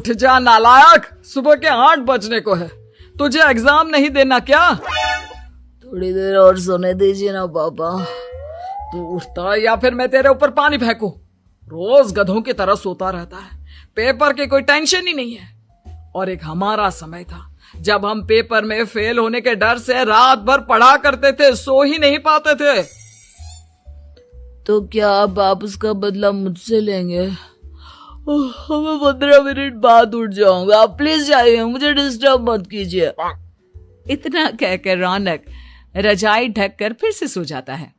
उठ जा नालायक, सुबह के 8 बजने को है, तुझे एग्जाम नहीं देना क्या? थोड़ी देर और सोने दीजिए ना पापा। तू उठता है या फिर मैं तेरे ऊपर पानी फेंकूं? रोज गधों की तरह सोता रहता है, पेपर की कोई टेंशन ही नहीं है। और एक हमारा समय था जब हम पेपर में फेल होने के डर से रात भर पढ़ा करते थे, सो ही नहीं पाते थे। तो क्या आप उसका बदला मुझसे लेंगे? मैं 15 मिनट बाद उठ जाऊंगा, आप प्लीज जाइए, मुझे डिस्टर्ब मत कीजिए। इतना कहकर रौनक रजाई ढककर फिर से सो जाता है।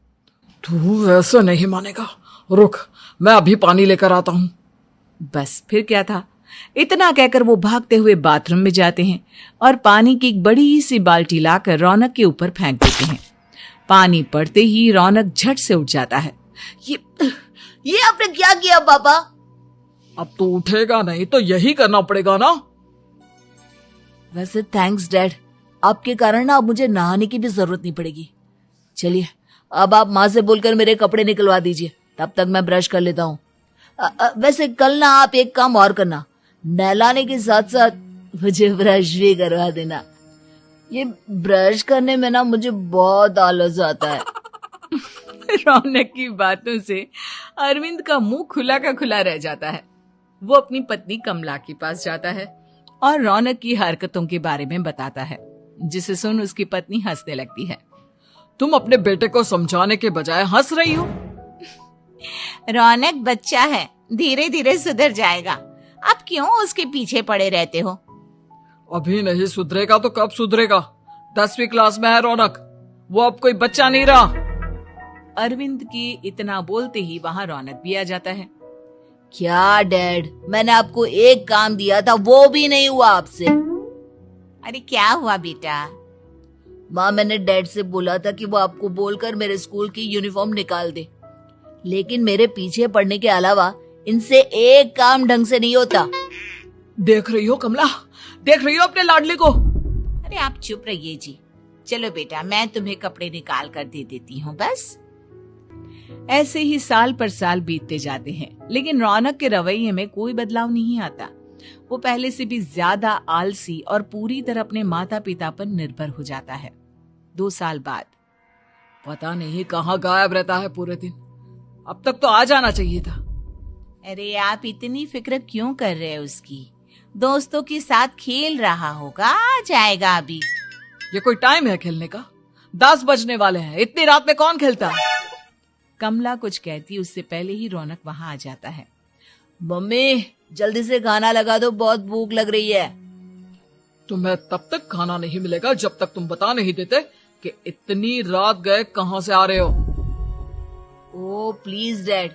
तू वैसे नहीं मानेगा, रुक मैं अभी पानी लेकर आता हूं। बस फिर क्या था, इतना कहकर वो भागते हुए बाथरूम में जाते हैं और पानी की एक बड़ी सी बाल्टी लाकर रौनक के ऊपर फेंक देते हैं। पानी पड़ते ही रौनक झट से उठ जाता है। ये आपने क्या किया पापा? अब तो उठेगा नहीं तो यही करना पड़ेगा ना। वैसे थैंक्स डैड, आपके कारण ना अब मुझे नहाने की भी जरूरत नहीं पड़ेगी। चलिए अब आप माँ से बोलकर मेरे कपड़े निकलवा दीजिए, तब तक मैं ब्रश कर लेता हूँ। वैसे कल ना आप एक काम और करना, नहलाने के साथ साथ मुझे ब्रश भी करवा देना। ये ब्रश करने में ना मुझे बहुत आलस आता है। रौनक की बातों से अरविंद का मुंह खुला का खुला रह जाता है। वो अपनी पत्नी कमला के पास जाता है और रौनक की हरकतों के बारे में बताता है, जिसे सुन उसकी पत्नी हंसने लगती है। तुम अपने बेटे को समझाने के बजाय हंस रही हो। रौनक बच्चा है, धीरे धीरे सुधर जाएगा, आप क्यों उसके पीछे पड़े रहते हो? अभी नहीं सुधरेगा तो कब सुधरेगा? 10वीं क्लास में है रौनक, वो अब कोई बच्चा नहीं रहा। अरविंद की इतना बोलते ही वहां रौनक भी आ जाता है। क्या डैड, मैंने आपको एक काम दिया था, वो भी नहीं हुआ आपसे। अरे क्या हुआ बेटा? माँ, मैंने डैड से बोला था कि वो आपको बोलकर मेरे स्कूल की यूनिफॉर्म निकाल दे, लेकिन मेरे पीछे पड़ने के अलावा इनसे एक काम ढंग से नहीं होता। देख रही हो कमला, देख रही हो अपने लाडली को? अरे आप चुप रहिए जी। चलो बेटा, मैं तुम्हें कपड़े निकाल कर दे देती हूँ। बस ऐसे ही साल पर साल बीतते जाते हैं, लेकिन रौनक के रवैये में कोई बदलाव नहीं आता। वो पहले से भी ज्यादा आलसी और पूरी तरह अपने माता पिता पर निर्भर हो जाता है। 2 साल बाद पता नहीं कहाँ गायब रहता है पूरे दिन, अब तक तो आ जाना चाहिए था। अरे आप इतनी फिक्र क्यों कर रहे हैं उसकी? दोस्तों के साथ खेल रहा होगा, आ जाएगा अभी। ये कोई टाइम है खेलने का? 10 बजने वाले हैं, इतनी रात में कौन खेलता है? कमला कुछ कहती उससे पहले ही रौनक वहां आ जाता है। मम्मी जल्दी से खाना लगा दो, बहुत भूख लग रही है। तुम्हें तब तक खाना नहीं मिलेगा जब तक तुम बता नहीं देते कि इतनी रात गए कहां से आ रहे हो। ओ प्लीज डैड,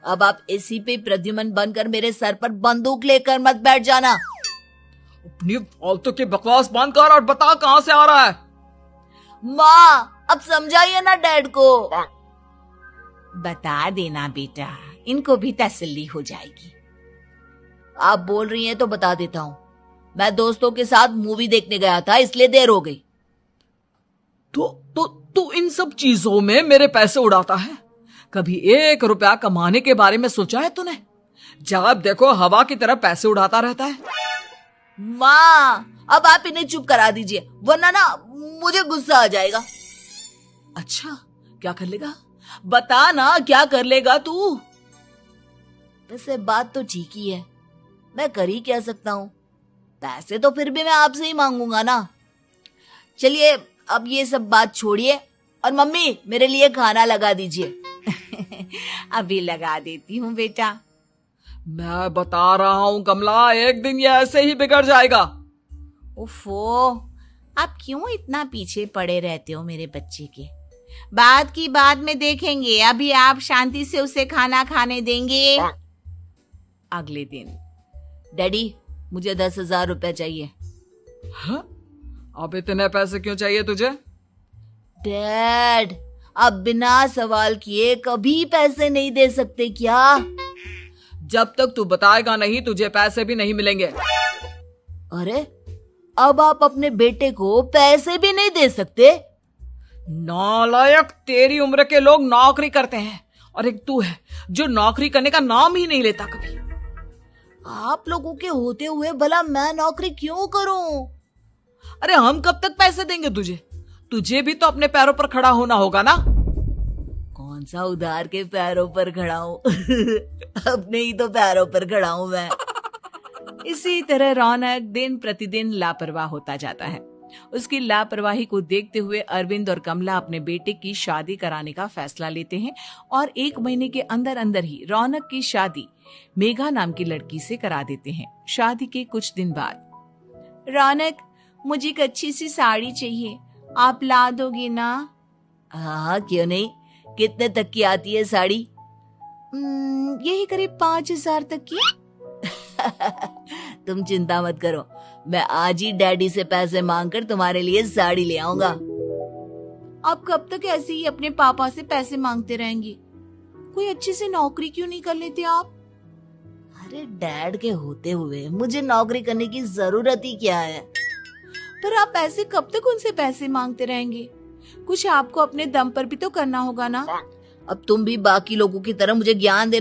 अब आप एसी पे प्रद्युमन बनकर मेरे सर पर बंदूक लेकर मत बैठ जाना। अपनी फालतू की बकवास बंद कर और बता कहां से आ रहा है। माँ अब समझाइए ना डैड को। बता देना बेटा, इनको भी तसल्ली हो जाएगी। आप बोल रही हैं तो बता देता हूँ, मैं दोस्तों के साथ मूवी देखने गया था, इसलिए देर हो गई। तो इन सब चीजों में मेरे पैसे उड़ाता है? कभी 1 रुपया कमाने के बारे में सोचा है तूने? जब देखो हवा की तरह पैसे उड़ाता रहता है। माँ अब आप इन्हें चुप करा दीजिए, वरना ना मुझे गुस्सा आ जाएगा। अच्छा क्या कर लेगा? बता ना क्या कर लेगा तू? वैसे बात तो ठीक ही है, मैं कर ही क्या सकता हूँ, पैसे तो फिर भी मैं आपसे ही मांगूंगा ना। चलिए अब ये सब बात छोड़िए और मम्मी मेरे लिए खाना लगा दीजिए। अभी लगा देती हूँ बेटा। मैं बता रहा हूँ कमला, एक दिन ये ऐसे ही बिगड़ जाएगा। उफ़ो, आप क्यों इतना पीछे पड़े रहते हो मेरे बच्चे के? बात की बाद में देखेंगे, अभी आप शांति से उसे खाना खाने देंगे। अगले दिन डैडी मुझे 10,000 रुपए चाहिए। हाँ? अब इतने पैसे क्यों चाहिए तुझे? डैड आप बिना सवाल किए कभी पैसे नहीं दे सकते क्या? जब तक तू बताएगा नहीं तुझे पैसे भी नहीं मिलेंगे। अरे अब आप अपने बेटे को पैसे भी नहीं दे सकते? नालायक, तेरी उम्र के लोग नौकरी करते हैं और एक तू है जो नौकरी करने का नाम ही नहीं लेता कभी। आप लोगों के होते हुए भला मैं नौकरी क्यों करूं? अरे हम कब तक पैसे देंगे तुझे? तुझे भी तो अपने पैरों पर खड़ा होना होगा ना। कौन सा उधार के पैरों पर खड़ा हूं? अपने ही तो पैरों पर खड़ा हूं मैं। इसी तरह रौनक दिन प्रतिदिन लापरवाह होता जाता है। उसकी लापरवाही को देखते हुए अरविंद और कमला अपने बेटे की शादी कराने का फैसला लेते हैं और 1 महीने के अंदर अंदर ही रौनक की शादी मेघा नाम की लड़की से करा देते हैं। शादी के कुछ दिन बाद, रौनक मुझे एक अच्छी सी साड़ी चाहिए, आप ला दोगे ना? हाँ, क्यों नहीं। कितने तक की आती है साड़ी? यही करीब 5,000 तक की। तुम चिंता मत करो, मैं आज ही डैडी से पैसे मांगकर तुम्हारे लिए साड़ी ले आऊंगा। आप कब तक ऐसे ही अपने पापा से पैसे मांगते रहेंगे? कोई अच्छी सी नौकरी क्यों नहीं कर लेते आप? अरे डैड के होते हुए मुझे नौकरी करने की जरूरत ही क्या है? पर आप ऐसे कब तक उनसे पैसे मांगते रहेंगे? कुछ आपको अपने दम पर भी तो करना होगा ना। अब तुम भी बाकी लोगों की तरह मुझे ज्ञान दे